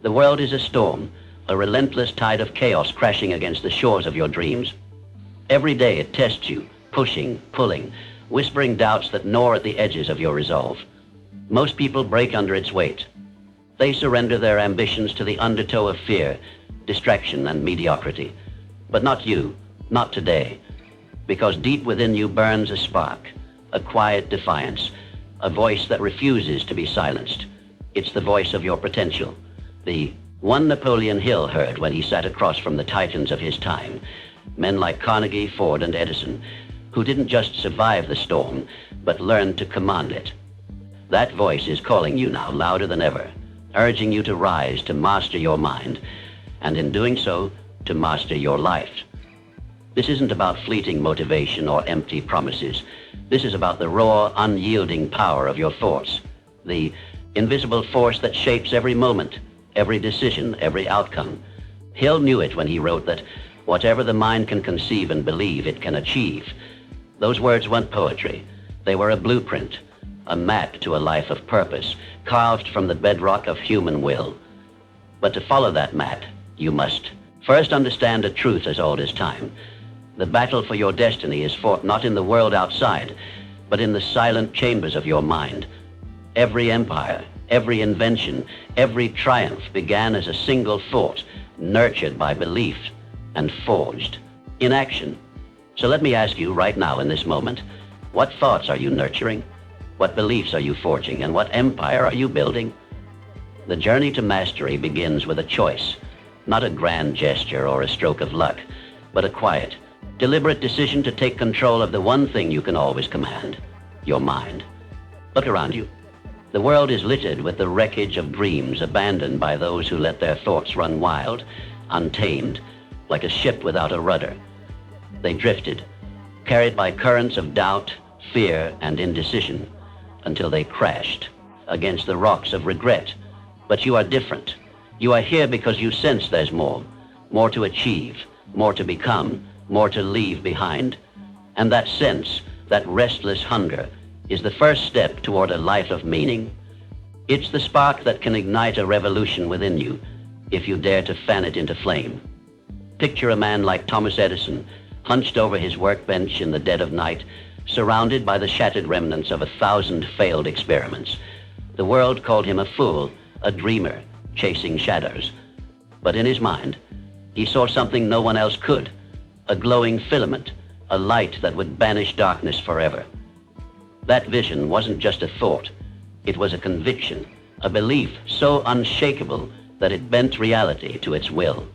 The world is a storm, a relentless tide of chaos crashing against the shores of your dreams. Every day it tests you, pushing, pulling, whispering doubts that gnaw at the edges of your resolve. Most people break under its weight. They surrender their ambitions to the undertow of fear, distraction, and mediocrity. But not you, not today, because deep within you burns a spark, a quiet defiance, a voice that refuses to be silenced. It's the voice of your potential, the one Napoleon Hill heard when he sat across from the titans of his time, men like Carnegie, Ford, and Edison, who didn't just survive the storm, but learned to command it. That voice is calling you now louder than ever, urging you to rise, to master your mind, and in doing so, to master your life. This isn't about fleeting motivation or empty promises. This is about the raw, unyielding power of your thoughts, the invisible force that shapes every moment, every decision, every outcome. Hill knew it when he wrote that whatever the mind can conceive and believe, it can achieve. Those words weren't poetry. They were a blueprint, a map to a life of purpose, carved from the bedrock of human will. But to follow that map, you must first understand a truth as old as time. The battle for your destiny is fought not in the world outside, but in the silent chambers of your mind. Every empire, every invention, every triumph began as a single thought, nurtured by belief and forged in action. So let me ask you right now in this moment, what thoughts are you nurturing? What beliefs are you forging? And what empire are you building? The journey to mastery begins with a choice, not a grand gesture or a stroke of luck, but a quiet, deliberate decision to take control of the one thing you can always command, your mind. Look around you. The world is littered with the wreckage of dreams abandoned by those who let their thoughts run wild, untamed, like a ship without a rudder. They drifted, carried by currents of doubt, fear, and indecision, until they crashed against the rocks of regret. But you are different. You are here because you sense there's more to achieve, more to become, more to leave behind. And that sense, that restless hunger, is the first step toward a life of meaning. It's the spark that can ignite a revolution within you, if you dare to fan it into flame. Picture a man like Thomas Edison, hunched over his workbench in the dead of night, surrounded by the shattered remnants of 1,000 failed experiments. The world called him a fool, a dreamer, chasing shadows. But in his mind, he saw something no one else could, a glowing filament, a light that would banish darkness forever. That vision wasn't just a thought. It was a conviction, a belief so unshakable that it bent reality to its will.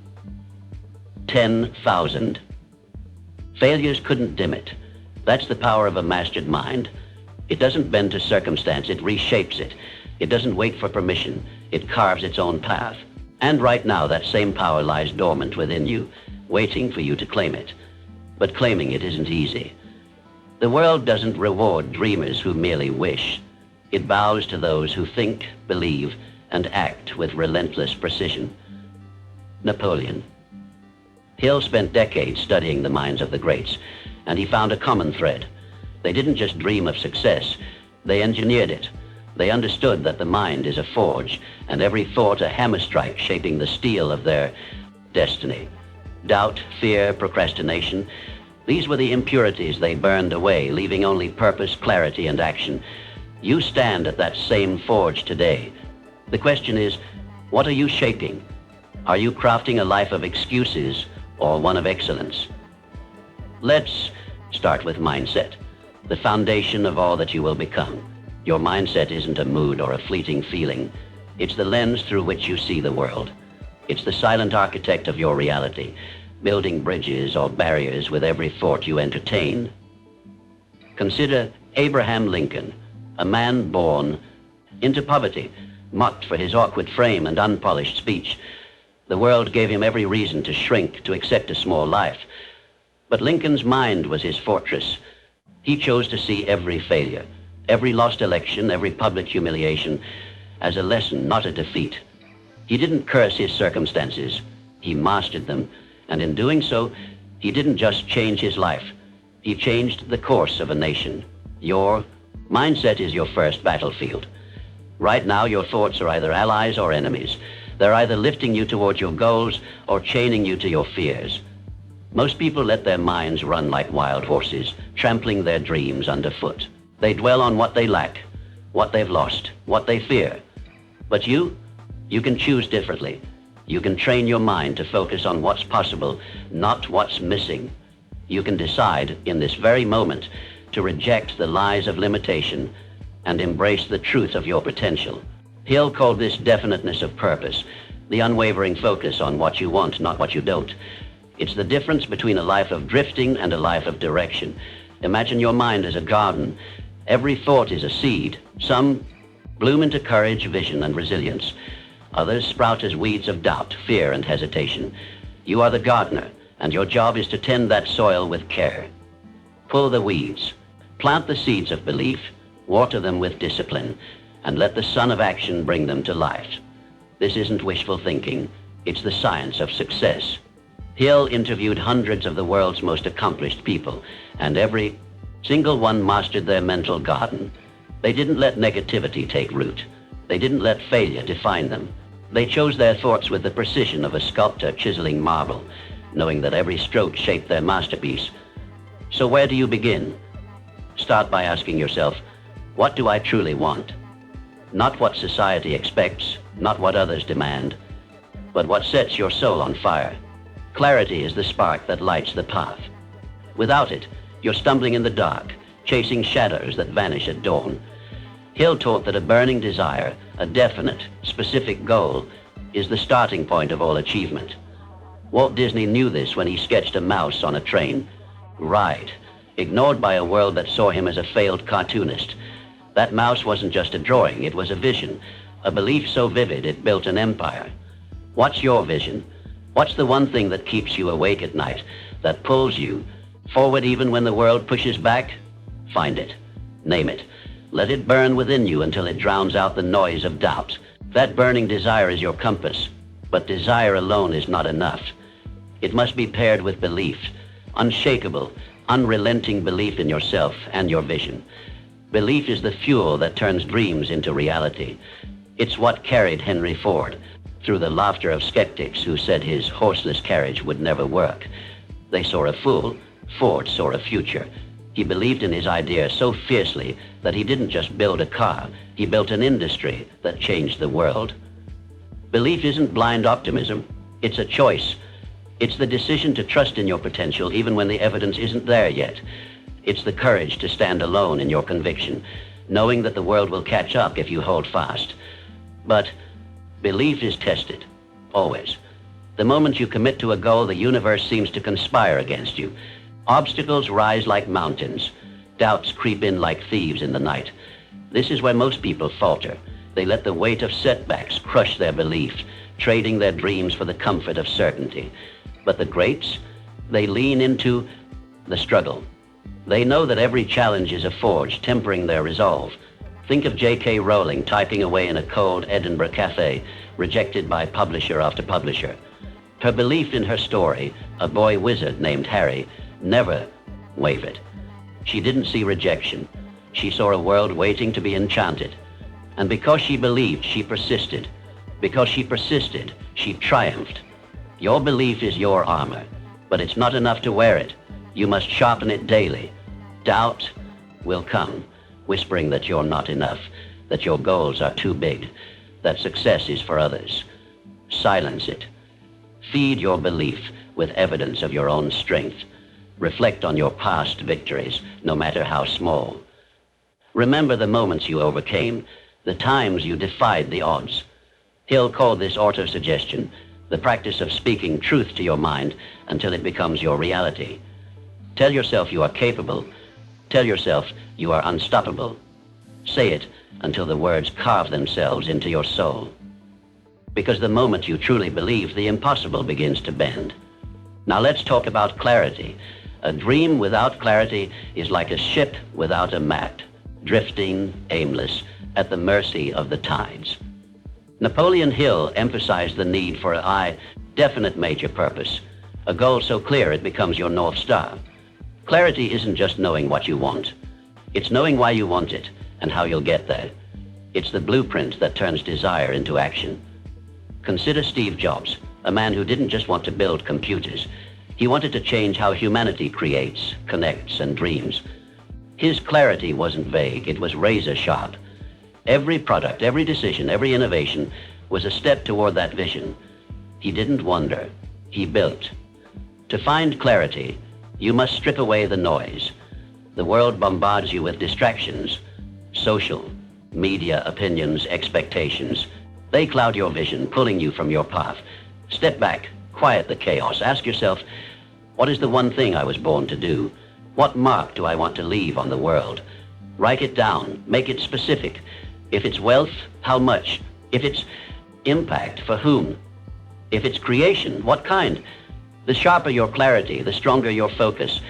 10,000. Failures couldn't dim it. That's the power of a mastered mind. It doesn't bend to circumstance, it reshapes it. It doesn't wait for permission, it carves its own path. And right now, that same power lies dormant within you, waiting for you to claim it. But claiming it isn't easy. The world doesn't reward dreamers who merely wish. It bows to those who think, believe, and act with relentless precision. Napoleon. Hill spent decades studying the minds of the greats, and he found a common thread. They didn't just dream of success, they engineered it. They understood that the mind is a forge, and every thought a hammer strike shaping the steel of their destiny. Doubt, fear, procrastination, these were the impurities they burned away, leaving only purpose, clarity, and action. You stand at that same forge today. The question is, what are you shaping? Are you crafting a life of excuses or one of excellence? Let's start with mindset, the foundation of all that you will become. Your mindset isn't a mood or a fleeting feeling. It's the lens through which you see the world. It's the silent architect of your reality, building bridges or barriers with every thought you entertain. Consider Abraham Lincoln, a man born into poverty, mocked for his awkward frame and unpolished speech. The world gave him every reason to shrink, to accept a small life. But Lincoln's mind was his fortress. He chose to see every failure, every lost election, every public humiliation, as a lesson, not a defeat. He didn't curse his circumstances. He mastered them. And in doing so, he didn't just change his life. He changed the course of a nation. Your mindset is your first battlefield. Right now, your thoughts are either allies or enemies. They're either lifting you towards your goals or chaining you to your fears. Most people let their minds run like wild horses, trampling their dreams underfoot. They dwell on what they lack, what they've lost, what they fear. But you can choose differently. You can train your mind to focus on what's possible, not what's missing. You can decide in this very moment to reject the lies of limitation and embrace the truth of your potential. Hill called this definiteness of purpose, the unwavering focus on what you want, not what you don't. It's the difference between a life of drifting and a life of direction. Imagine your mind as a garden. Every thought is a seed. Some bloom into courage, vision, and resilience. Others sprout as weeds of doubt, fear, and hesitation. You are the gardener, and your job is to tend that soil with care. Pull the weeds. Plant the seeds of belief, water them with discipline, and let the sun of action bring them to life. This isn't wishful thinking. It's the science of success. Hill interviewed hundreds of the world's most accomplished people, and every single one mastered their mental garden. They didn't let negativity take root. They didn't let failure define them. They chose their thoughts with the precision of a sculptor chiseling marble, knowing that every stroke shaped their masterpiece. So where do you begin? Start by asking yourself, what do I truly want? Not what society expects, not what others demand, but what sets your soul on fire. Clarity is the spark that lights the path. Without it, you're stumbling in the dark, chasing shadows that vanish at dawn. Hill taught that a burning desire, a definite, specific goal, is the starting point of all achievement. Walt Disney knew this when he sketched a mouse on a train. Right, ignored by a world that saw him as a failed cartoonist. That mouse wasn't just a drawing, it was a vision, a belief so vivid it built an empire. What's your vision? What's the one thing that keeps you awake at night, that pulls you forward even when the world pushes back? Find it. Name it. Let it burn within you until it drowns out the noise of doubt. That burning desire is your compass, but desire alone is not enough. It must be paired with belief, unshakable, unrelenting belief in yourself and your vision. Belief is the fuel that turns dreams into reality. It's what carried Henry Ford through the laughter of skeptics who said his horseless carriage would never work. They saw a fool. Ford saw a future. He believed in his idea so fiercely that he didn't just build a car, he built an industry that changed the world. Belief isn't blind optimism, it's a choice. It's the decision to trust in your potential even when the evidence isn't there yet. It's the courage to stand alone in your conviction, knowing that the world will catch up if you hold fast. But belief is tested, always. The moment you commit to a goal, the universe seems to conspire against you. Obstacles rise like mountains. Doubts creep in like thieves in the night. This is where most people falter. They let the weight of setbacks crush their belief, trading their dreams for the comfort of certainty. But the greats, they lean into the struggle. They know that every challenge is a forge, tempering their resolve. Think of J.K. Rowling typing away in a cold Edinburgh cafe, rejected by publisher after publisher. Her belief in her story, a boy wizard named Harry, never wavered. She didn't see rejection. She saw a world waiting to be enchanted. And because she believed, she persisted. Because she persisted, she triumphed. Your belief is your armor, but it's not enough to wear it. You must sharpen it daily. Doubt will come, whispering that you're not enough, that your goals are too big, that success is for others. Silence it. Feed your belief with evidence of your own strength. Reflect on your past victories, no matter how small. Remember the moments you overcame, the times you defied the odds. Hill called this autosuggestion, the practice of speaking truth to your mind until it becomes your reality. Tell yourself you are capable. Tell yourself you are unstoppable. Say it until the words carve themselves into your soul. Because the moment you truly believe, the impossible begins to bend. Now let's talk about clarity. A dream without clarity is like a ship without a map, drifting, aimless, at the mercy of the tides. Napoleon Hill emphasized the need for a definite major purpose, a goal so clear it becomes your North Star. Clarity isn't just knowing what you want. It's knowing why you want it and how you'll get there. It's the blueprint that turns desire into action. Consider Steve Jobs, a man who didn't just want to build computers. He wanted to change how humanity creates, connects, and dreams. His clarity wasn't vague, it was razor sharp. Every product, every decision, every innovation was a step toward that vision. He didn't wonder, he built. To find clarity, you must strip away the noise. The world bombards you with distractions, social, media, opinions, expectations. They cloud your vision, pulling you from your path. Step back, quiet the chaos. Ask yourself, what is the one thing I was born to do? What mark do I want to leave on the world? Write it down, make it specific. If it's wealth, how much? If it's impact, for whom? If it's creation, what kind? The sharper your clarity, the stronger your focus.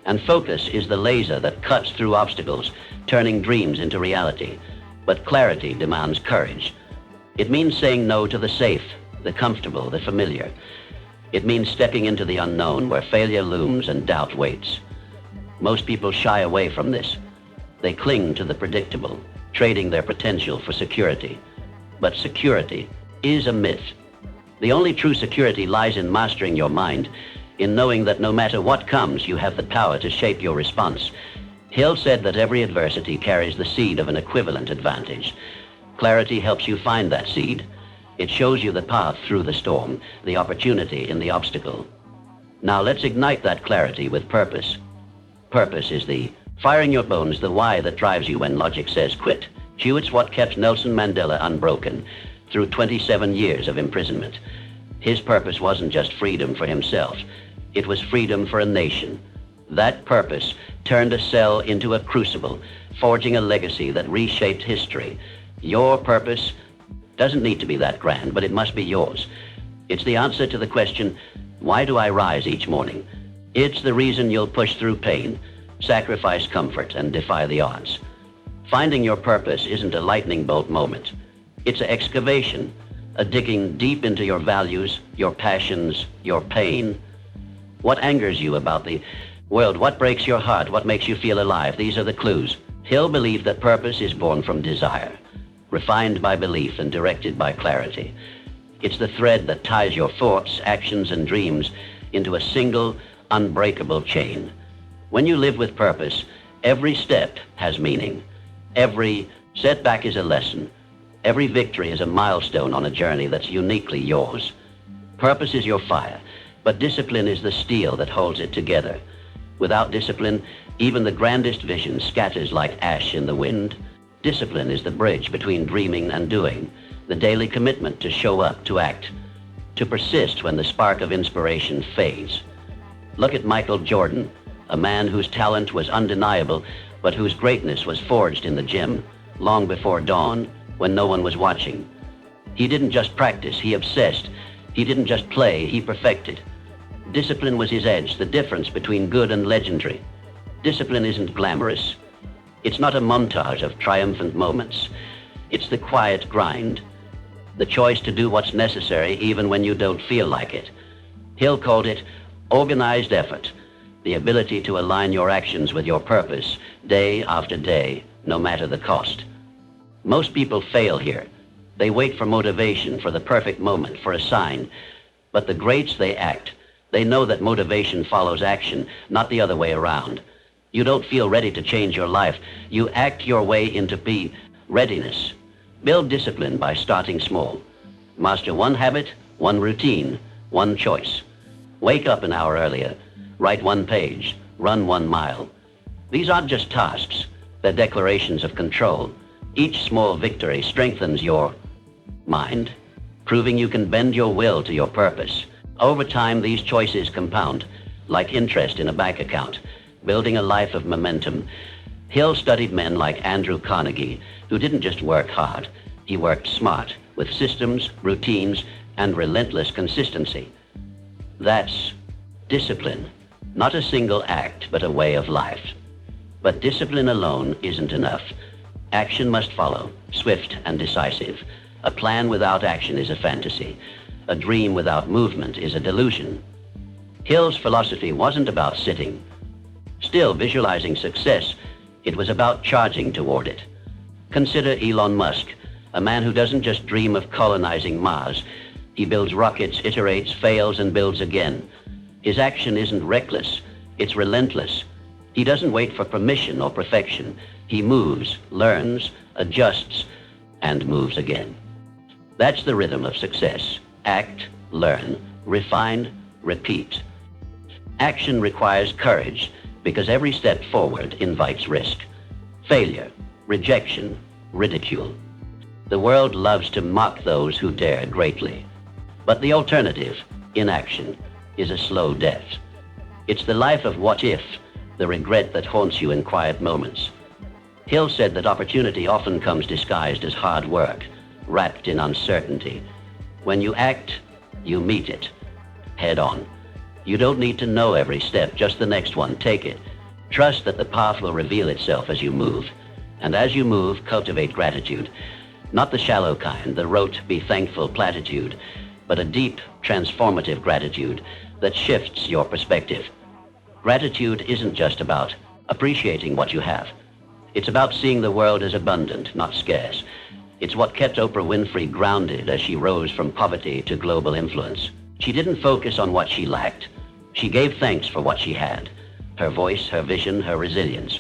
And focus is the laser that cuts through obstacles, turning dreams into reality. But clarity demands courage. It means saying no to the safe, the comfortable, the familiar. It means stepping into the unknown where failure looms and doubt waits. Most people shy away from this. They cling to the predictable, trading their potential for security. But security is a myth. The only true security lies in mastering your mind, in knowing that no matter what comes, you have the power to shape your response. Hill said that every adversity carries the seed of an equivalent advantage. Clarity helps you find that seed. It shows you the path through the storm, the opportunity in the obstacle. Now let's ignite that clarity with purpose. Purpose is the firing your bones, the why that drives you when logic says quit. It's what kept Nelson Mandela unbroken through 27 years of imprisonment. His purpose wasn't just freedom for himself. It was freedom for a nation. That purpose turned a cell into a crucible, forging a legacy that reshaped history. Your purpose doesn't need to be that grand, but it must be yours. It's the answer to the question, why do I rise each morning? It's the reason you'll push through pain, sacrifice comfort, and defy the odds. Finding your purpose isn't a lightning bolt moment. It's an excavation, a digging deep into your values, your passions, your pain. What angers you about the world? What breaks your heart? What makes you feel alive? These are the clues. Hill believed that purpose is born from desire, refined by belief and directed by clarity. It's the thread that ties your thoughts, actions, and dreams into a single, unbreakable chain. When you live with purpose, every step has meaning. Every setback is a lesson. Every victory is a milestone on a journey that's uniquely yours. Purpose is your fire, but discipline is the steel that holds it together. Without discipline, even the grandest vision scatters like ash in the wind. Discipline is the bridge between dreaming and doing, the daily commitment to show up, to act, to persist when the spark of inspiration fades. Look at Michael Jordan, a man whose talent was undeniable, but whose greatness was forged in the gym, long before dawn, when no one was watching. He didn't just practice, he obsessed. He didn't just play, he perfected. Discipline was his edge, the difference between good and legendary. Discipline isn't glamorous. It's not a montage of triumphant moments. It's the quiet grind, the choice to do what's necessary even when you don't feel like it. Hill called it organized effort, the ability to align your actions with your purpose day after day, no matter the cost. Most people fail here. They wait for motivation, for the perfect moment, for a sign. But the greats, they act. They know that motivation follows action, not the other way around. You don't feel ready to change your life. You act your way into readiness. Build discipline by starting small. Master one habit, one routine, one choice. Wake up an hour earlier. Write one page. Run 1 mile. These aren't just tasks. They're declarations of control. Each small victory strengthens your mind, proving you can bend your will to your purpose. Over time, these choices compound, like interest in a bank account, building a life of momentum. Hill studied men like Andrew Carnegie, who didn't just work hard. He worked smart, with systems, routines, and relentless consistency. That's discipline, not a single act, but a way of life. But discipline alone isn't enough. Action must follow, swift and decisive. A plan without action is a fantasy. A dream without movement is a delusion. Hill's philosophy wasn't about sitting, still visualizing success. It was about charging toward it. Consider Elon Musk, a man who doesn't just dream of colonizing Mars. He builds rockets, iterates, fails, and builds again. His action isn't reckless, it's relentless. He doesn't wait for permission or perfection. He moves, learns, adjusts, and moves again. That's the rhythm of success. Act, learn, refine, repeat. Action requires courage because every step forward invites risk. Failure, rejection, ridicule. The world loves to mock those who dare greatly. But the alternative, inaction, is a slow death. It's the life of what if, the regret that haunts you in quiet moments. Hill said that opportunity often comes disguised as hard work, wrapped in uncertainty. When you act, you meet it, head on. You don't need to know every step, just the next one. Take it. Trust that the path will reveal itself as you move. And as you move, cultivate gratitude. Not the shallow kind, the rote, be thankful platitude, but a deep, transformative gratitude that shifts your perspective. Gratitude isn't just about appreciating what you have. It's about seeing the world as abundant, not scarce. It's what kept Oprah Winfrey grounded as she rose from poverty to global influence. She didn't focus on what she lacked. She gave thanks for what she had. Her voice, her vision, her resilience.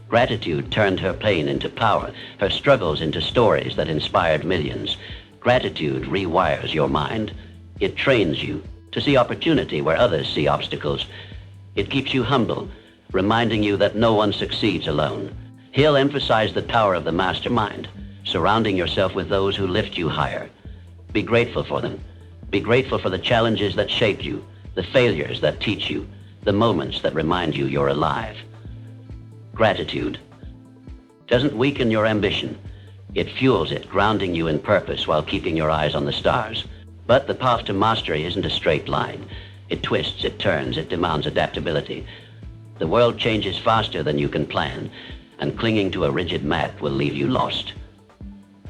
Gratitude turned her pain into power, her struggles into stories that inspired millions. Gratitude rewires your mind. It trains you to see opportunity where others see obstacles. It keeps you humble, reminding you that no one succeeds alone. Hill emphasized the power of the mastermind, surrounding yourself with those who lift you higher. Be grateful for them. Be grateful for the challenges that shape you, the failures that teach you, the moments that remind you you're alive. Gratitude doesn't weaken your ambition. It fuels it, grounding you in purpose while keeping your eyes on the stars. But the path to mastery isn't a straight line. It twists, it turns, it demands adaptability. The world changes faster than you can plan, and clinging to a rigid map will leave you lost.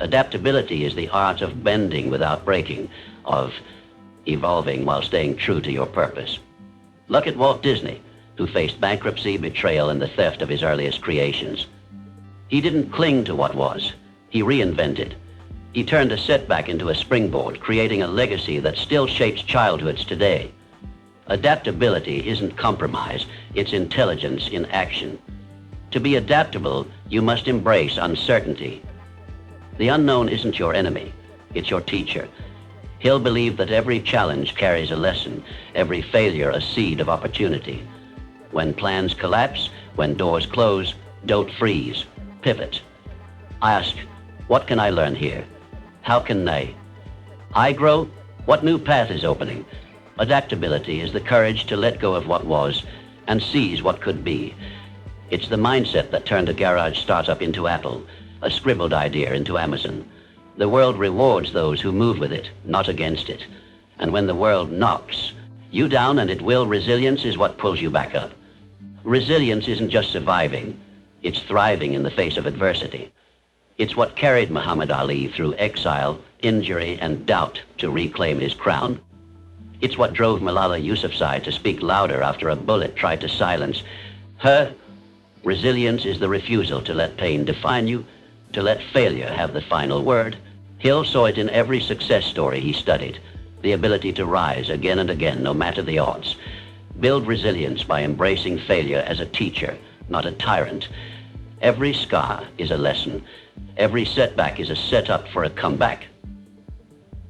Adaptability is the art of bending without breaking, of evolving while staying true to your purpose. Look at Walt Disney, who faced bankruptcy, betrayal, and the theft of his earliest creations. He didn't cling to what was. He reinvented. He turned a setback into a springboard, creating a legacy that still shapes childhoods today. Adaptability isn't compromise, it's intelligence in action. To be adaptable, you must embrace uncertainty. The unknown isn't your enemy, it's your teacher. Hill believed that every challenge carries a lesson, every failure a seed of opportunity. When plans collapse, when doors close, don't freeze, pivot. Ask, what can I learn here? How can I grow? What new path is opening? Adaptability is the courage to let go of what was and seize what could be. It's the mindset that turned a garage startup into Apple, a scribbled idea into Amazon. The world rewards those who move with it, not against it. And when the world knocks you down, and it will, resilience is what pulls you back up. Resilience isn't just surviving, it's thriving in the face of adversity. It's what carried Muhammad Ali through exile, injury, and doubt to reclaim his crown. It's what drove Malala Yousafzai to speak louder after a bullet tried to silence her. Resilience is the refusal to let pain define you, to let failure have the final word. Hill saw it in every success story he studied, the ability to rise again and again, no matter the odds. Build resilience by embracing failure as a teacher, not a tyrant. Every scar is a lesson. Every setback is a setup for a comeback.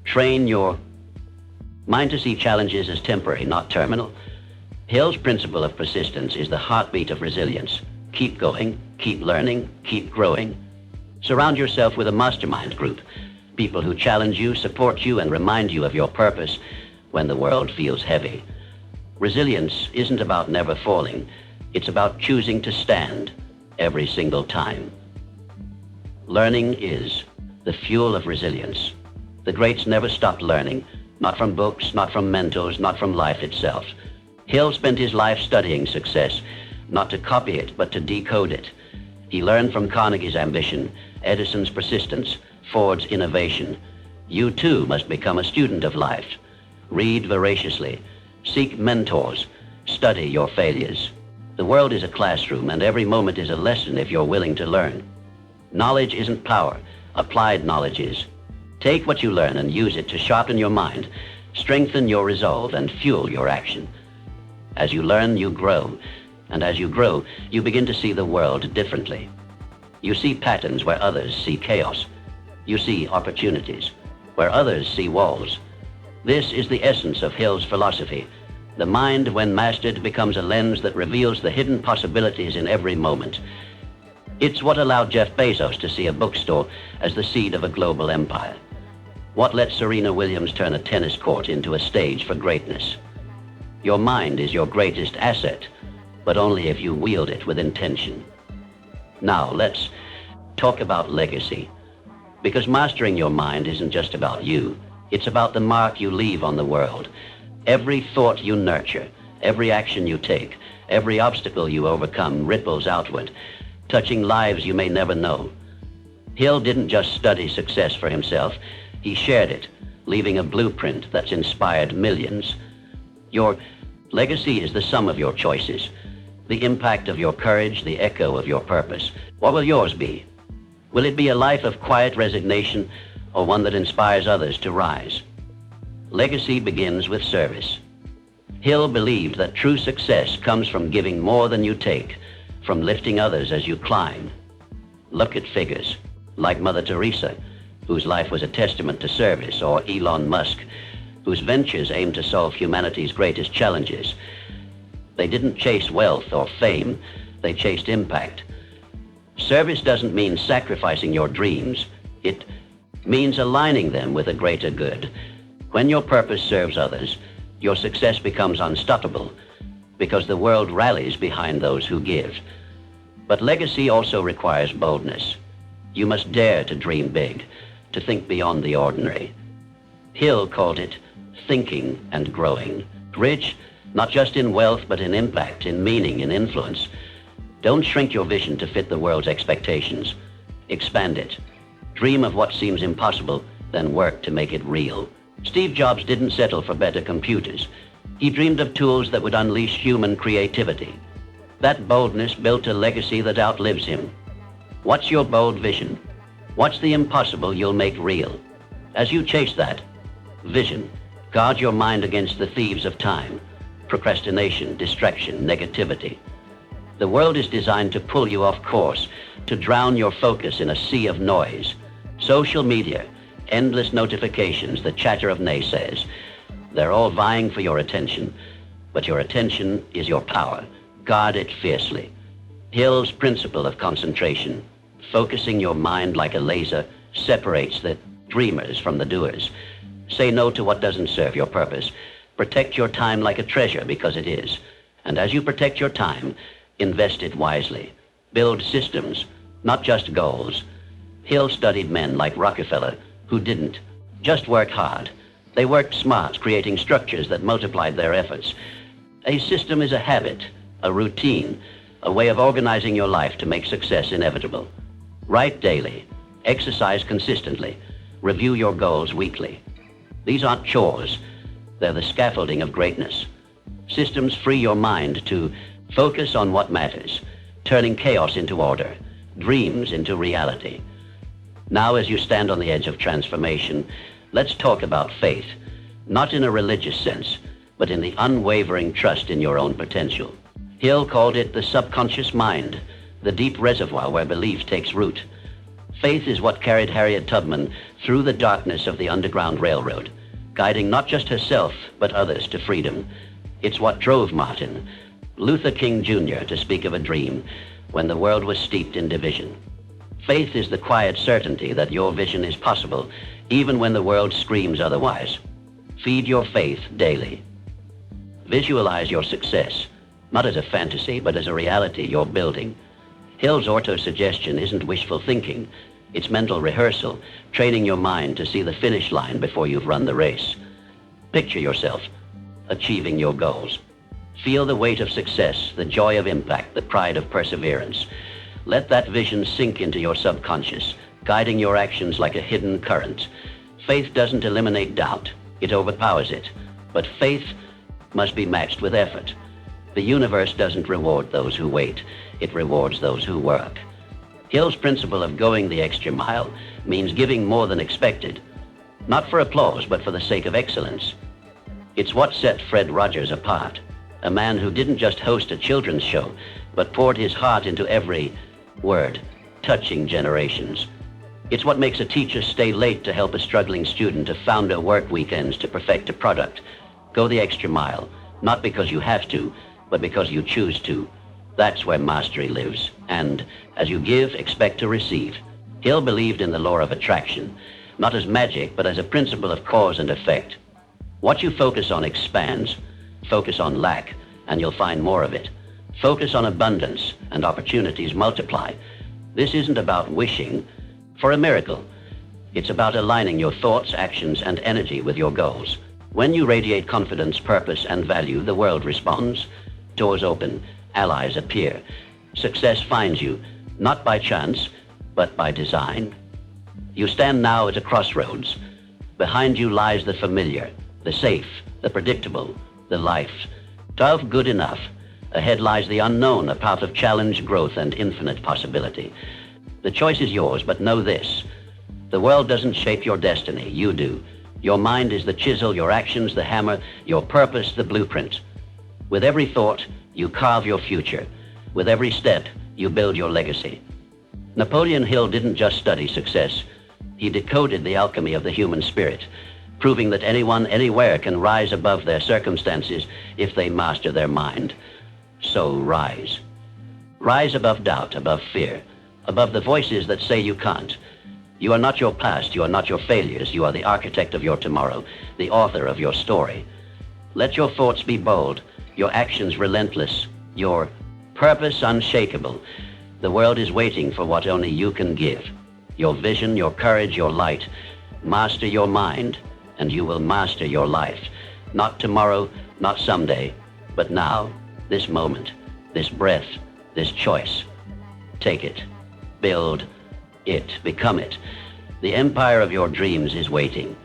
Train your mind to see challenges as temporary, not terminal. Hill's principle of persistence is the heartbeat of resilience. Keep going, keep learning, keep growing. Surround yourself with a mastermind group, people who challenge you, support you, and remind you of your purpose when the world feels heavy. Resilience isn't about never falling. It's about choosing to stand every single time. Learning is the fuel of resilience. The greats never stopped learning, not from books, not from mentors, not from life itself. Hill spent his life studying success, not to copy it, but to decode it. He learned from Carnegie's ambition, Edison's persistence, Ford's innovation. You too must become a student of life. Read voraciously. Seek mentors. Study your failures. The world is a classroom, and every moment is a lesson if you're willing to learn. Knowledge isn't power. Applied knowledge is. Take what you learn and use it to sharpen your mind, strengthen your resolve, and fuel your action. As you learn, you grow. And as you grow, you begin to see the world differently. You see patterns where others see chaos. You see opportunities where others see walls. This is the essence of Hill's philosophy. The mind, when mastered, becomes a lens that reveals the hidden possibilities in every moment. It's what allowed Jeff Bezos to see a bookstore as the seed of a global empire. What let Serena Williams turn a tennis court into a stage for greatness. Your mind is your greatest asset, but only if you wield it with intention. Now, let's talk about legacy. Because mastering your mind isn't just about you. It's about the mark you leave on the world. Every thought you nurture, every action you take, every obstacle you overcome ripples outward, touching lives you may never know. Hill didn't just study success for himself. He shared it, leaving a blueprint that's inspired millions. Your legacy is the sum of your choices, the impact of your courage, the echo of your purpose. What will yours be? Will it be a life of quiet resignation or one that inspires others to rise? Legacy begins with service. Hill believed that true success comes from giving more than you take, from lifting others as you climb. Look at figures like Mother Teresa, whose life was a testament to service, or Elon Musk, whose ventures aim to solve humanity's greatest challenges. They didn't chase wealth or fame, they chased impact. Service doesn't mean sacrificing your dreams. It means aligning them with a greater good. When your purpose serves others, your success becomes unstoppable because the world rallies behind those who give. But legacy also requires boldness. You must dare to dream big, to think beyond the ordinary. Hill called it thinking and growing. Rich, not just in wealth, but in impact, in meaning, in influence. Don't shrink your vision to fit the world's expectations. Expand it. Dream of what seems impossible, then work to make it real. Steve Jobs didn't settle for better computers. He dreamed of tools that would unleash human creativity. That boldness built a legacy that outlives him. What's your bold vision? What's the impossible you'll make real? As you chase that vision, guard your mind against the thieves of time, procrastination, distraction, negativity. The world is designed to pull you off course, to drown your focus in a sea of noise. Social media, endless notifications, the chatter of naysayers. They're all vying for your attention, but your attention is your power. Guard it fiercely. Hill's principle of concentration, focusing your mind like a laser, separates the dreamers from the doers. Say no to what doesn't serve your purpose. Protect your time like a treasure, because it is. And as you protect your time, invest it wisely. Build systems, not just goals. Hill studied men like Rockefeller who didn't just work hard. They worked smart, creating structures that multiplied their efforts. A system is a habit, a routine, a way of organizing your life to make success inevitable. Write daily, exercise consistently, review your goals weekly. These aren't chores, they're the scaffolding of greatness. Systems free your mind to focus on what matters, turning chaos into order, dreams into reality. Now, as you stand on the edge of transformation, let's talk about faith, not in a religious sense, but in the unwavering trust in your own potential. Hill called it the subconscious mind, the deep reservoir where belief takes root. Faith is what carried Harriet Tubman through the darkness of the Underground Railroad, guiding not just herself, but others to freedom. It's what drove Martin Luther King Jr. to speak of a dream when the world was steeped in division. Faith is the quiet certainty that your vision is possible, even when the world screams otherwise. Feed your faith daily. Visualize your success, not as a fantasy, but as a reality you're building. Hill's auto-suggestion isn't wishful thinking. It's mental rehearsal, training your mind to see the finish line before you've run the race. Picture yourself achieving your goals. Feel the weight of success, the joy of impact, the pride of perseverance. Let that vision sink into your subconscious, guiding your actions like a hidden current. Faith doesn't eliminate doubt, it overpowers it. But faith must be matched with effort. The universe doesn't reward those who wait, it rewards those who work. Hill's principle of going the extra mile means giving more than expected, Not for applause, but for the sake of excellence. It's what set Fred Rogers apart, a man who didn't just host a children's show, but poured his heart into every word, touching generations. It's what makes a teacher stay late to help a struggling student, a founder work weekends to perfect a product. Go the extra mile, not because you have to, but because you choose to. That's where mastery lives. And as you give, expect to receive. Hill believed in the law of attraction, not as magic, but as a principle of cause and effect. What you focus on expands. Focus on lack, and you'll find more of it. Focus on abundance, and opportunities multiply. This isn't about wishing for a miracle. It's about aligning your thoughts, actions, and energy with your goals. When you radiate confidence, purpose, and value, the world responds. Doors open, allies appear. Success finds you, not by chance, but by design. You stand now at a crossroads. Behind you lies the familiar, the safe, the predictable, the life. Of good enough. Ahead lies the unknown, a path of challenge, growth, and infinite possibility. The choice is yours, but know this. The world doesn't shape your destiny, you do. Your mind is the chisel, your actions the hammer, your purpose the blueprint. With every thought, you carve your future. With every step, you build your legacy. Napoleon Hill didn't just study success. He decoded the alchemy of the human spirit, proving that anyone, anywhere can rise above their circumstances if they master their mind. So rise. Rise above doubt, above fear, above the voices that say you can't. You are not your past, you are not your failures, you are the architect of your tomorrow, the author of your story. Let your thoughts be bold, your actions relentless, your purpose unshakable. The world is waiting for what only you can give. Your vision, your courage, your light. Master your mind, and you will master your life. Not tomorrow, not someday, but now, this moment, this breath, this choice. Take it. Build it. Become it. The empire of your dreams is waiting.